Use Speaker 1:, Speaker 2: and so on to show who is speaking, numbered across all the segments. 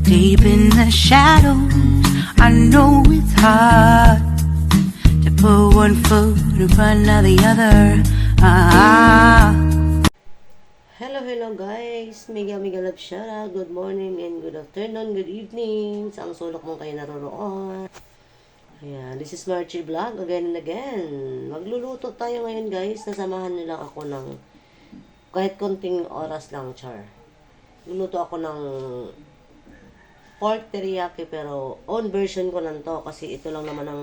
Speaker 1: Deep in the shadows, I know it's hard to put one foot in front of the other.
Speaker 2: Hello guys! Mega love shara. Good morning and good afternoon, good evening. Sa ang sulok mong kayo naroroon. Ayan, this is Marchie Vlog again and again. Magluluto tayo ngayon guys. Nasamahan niyo lang ako ng kahit konting oras lang, char. Luluto ako ng pork teriyaki pero own version ko lang to kasi ito lang naman ang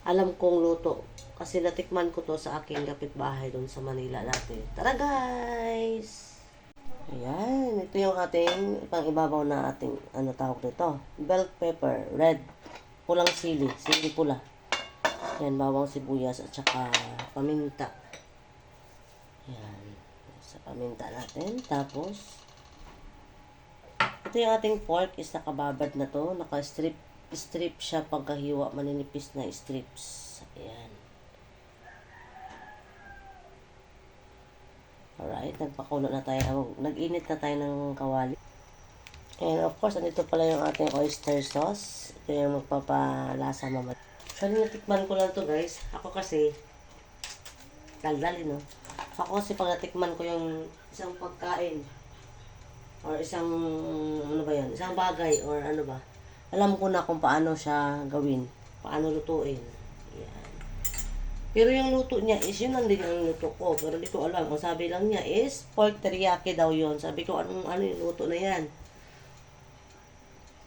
Speaker 2: alam kong luto. Kasi natikman ko to sa aking kapitbahay doon sa Manila dati. Tara guys! Ayan, ito yung ating pang-ibabaw na ating, ano tawag nito? Bell pepper, red, pulang sili pula. Ayan, bawang sibuyas at saka paminta. Ayan, sa paminta natin. Tapos, ito yung ating pork is nakababad na to. Naka-strip siya pagkahiwa, maninipis na strips. Ayan. Alright, nagpakulo na tayo. Nag-init na tayo ng kawali. And of course, andito pala yung ating oyster sauce. Ito yung magpapalasa mamaya. Actually, natikman ko lang to guys. Ako kasi, daldalin no. Ako kasi pag natikman ko yung isang pagkain, or isang, ano ba yan? Isang bagay, or ano ba? Alam ko na kung paano siya gawin. Paano lutuin. Yan. Pero yung luto niya is, yun ang din ang luto ko. Pero di ko alam. Ang sabi lang niya is, pork teriyaki daw yun. Sabi ko, ano yung luto na yan?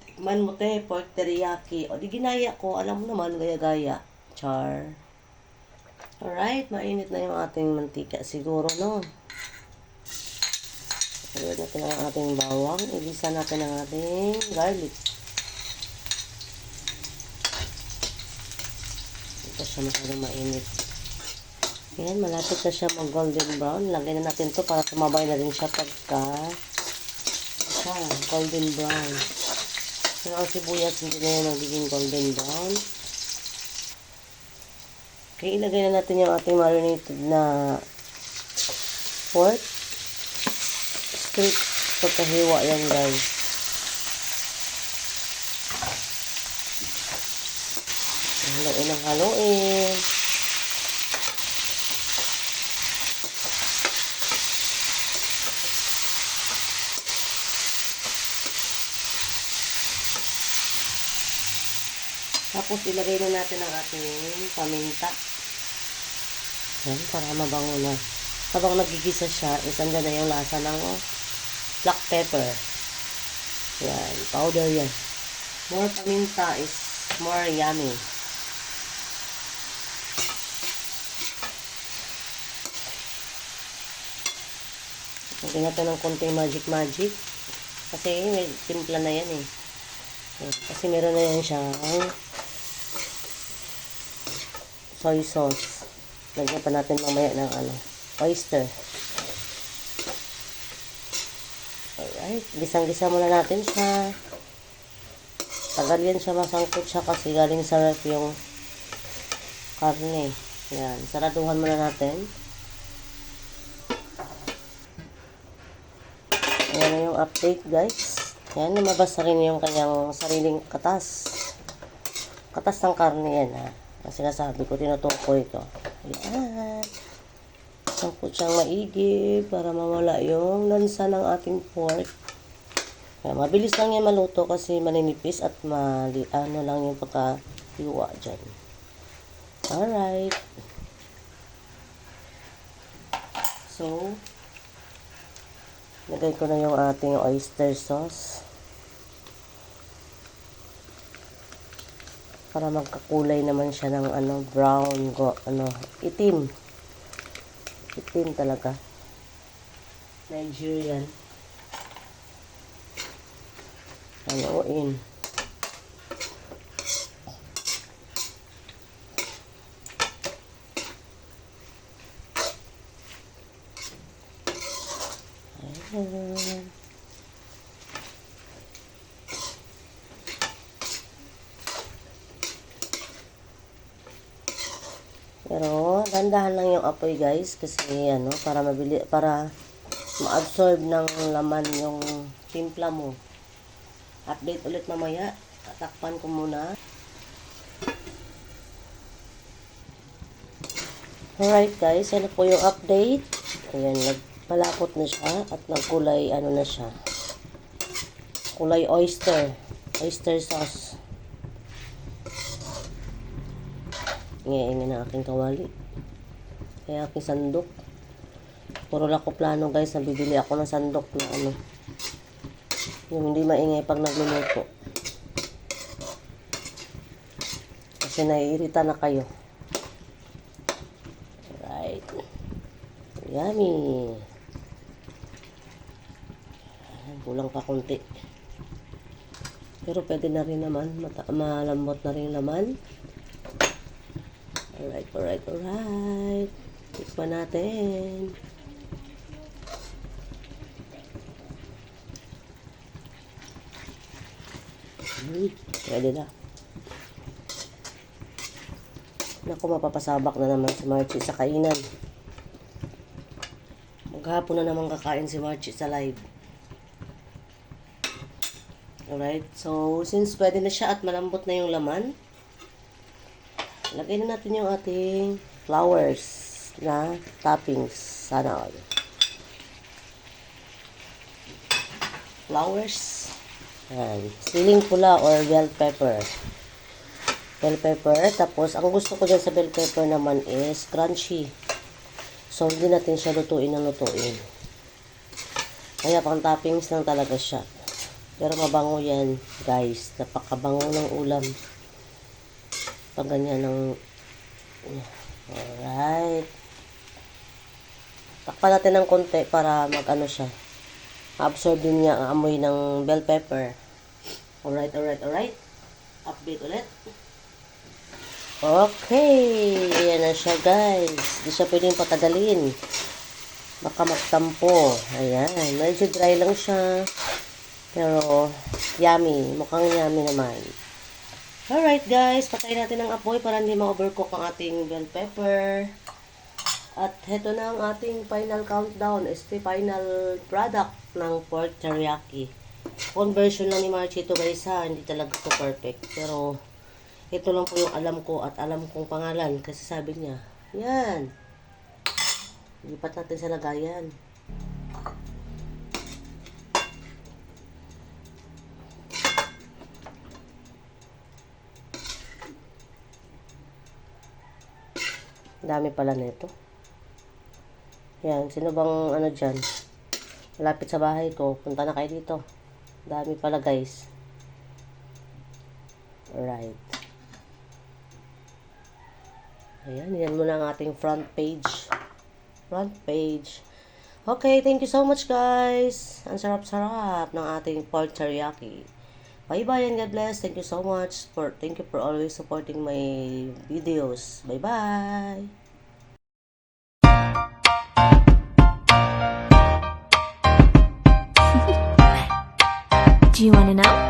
Speaker 2: Tikman mo te, pork teriyaki. O di ginaya ko. Alam mo naman, gaya-gaya. Char. Alright, mainit na yung ating mantika. Siguro, no? Ilagay natin ang ating bawang. Igisa natin ang ating garlic. Ito siya masyadong mainit. Ayan, malapit na siya mag golden brown. Lagay na natin to para tumabay na rin siya pagka golden brown. Pero ang sibuyas hindi na yan magiging golden brown. Okay, ilagay na natin yung ating marinated na pork. Strip pagkahiwa yan guys. Haluin ang haluin. Tapos ilagay na natin ang ating paminta. Yan, para mabango na. Habang nagigisa siya, is andyan na yung lasa ng black pepper. Yan, powder yan. More paminta is more yummy. Lagyan natin ng konting magic. Kasi may timpla na yan eh. Yan, kasi meron na yan siyang soy sauce. Lagyan pa natin mamaya ng oyster. Alright, gisang-gisa muna natin siya. Tagal yan siya masangkot siya kasi galing sa ref yung karne. Yan, saraduhan muna natin. Ayan na yung update guys. Yan, lumabas na rin yung kanyang sariling katas. Katas ng karne yan ha. Kasi sinasabi ko, tinutukoy ito. Ayan. Sangkot siyang maigi para mawala yung lansa ng ating pork. Kaya mabilis lang yan maluto kasi maninipis at ano lang yung pagkahiwa dyan. Alright. So, lagay ko na yung ating oyster sauce. Para magkakulay naman siya ng brown, itim. Itim talaga. Nigerian. Haluin. Ayan. Pero dandahan lang yung apoy guys kasi para ma-absorb ng laman yung timpla mo. Update ulit mamaya. Tatakpan ko muna. Alright guys, yan na po yung update. Ayan, nagpalapot na siya at nagkulay, ano na siya. Kulay oyster. Oyster sauce. Ingay-ingay na aking kawali. Kaya aking sandok. Puro lang ko plano guys, nabibili ako ng sandok na ano. Yung hindi maingay pag nagluluto. Kasi naiirita na kayo. Alright. Yummy. Kulang pa konti. Pero pwede na rin naman. Malambot na rin laman. Alright. Tikman natin. Pwede na. Naku, mapapasabak na naman si Marchie sa kainan. Maghapon na naman kakain si Marchie sa live. Alright, so since pwede na siya at malambot na yung laman, lagay na natin yung ating flowers na toppings. Sana all. Flowers. Ayan. Siling pula or bell pepper. Bell pepper. Tapos, ang gusto ko dyan sa bell pepper naman is crunchy. So, hindi natin siya lutuin ng lutuin. Kaya, pang toppings lang talaga siya. Pero mabango yan, guys. Napakabango ng ulam. Pag ganyan ng... Alright. Takpan natin ng konti para mag-ano siya. Absorb din niya ang amoy ng bell pepper. Alright. Update ulit. Okay. Ayan na siya, guys. Hindi siya pwedeng patagalin. Baka magtampo. Ayan. Medyo dry lang siya. Pero, yummy. Mukhang yummy naman. Alright, guys. Patayin natin ang apoy para hindi ma-overcook ang ating bell pepper. At heto na ang ating final countdown. Este final product ng pork teriyaki. Conversion lang ni Marchie ito guys ha. Hindi talaga ito perfect. Pero ito lang po yung alam ko at alam kong pangalan. Kasi sabi niya, yan. Lipat natin sa lagayan. Dami pala nito. Yan, sino bang ano dyan? Malapit sa bahay ko. Punta na kayo dito. Dami pala guys. Alright. Ayan, yan muna ang ating front page. Front page. Okay, thank you so much guys. Ang sarap-sarap ng ating pork teriyaki. Bye-bye and God bless. Thank you so much. Thank you for always supporting my videos. Bye-bye.
Speaker 3: Do you want to know?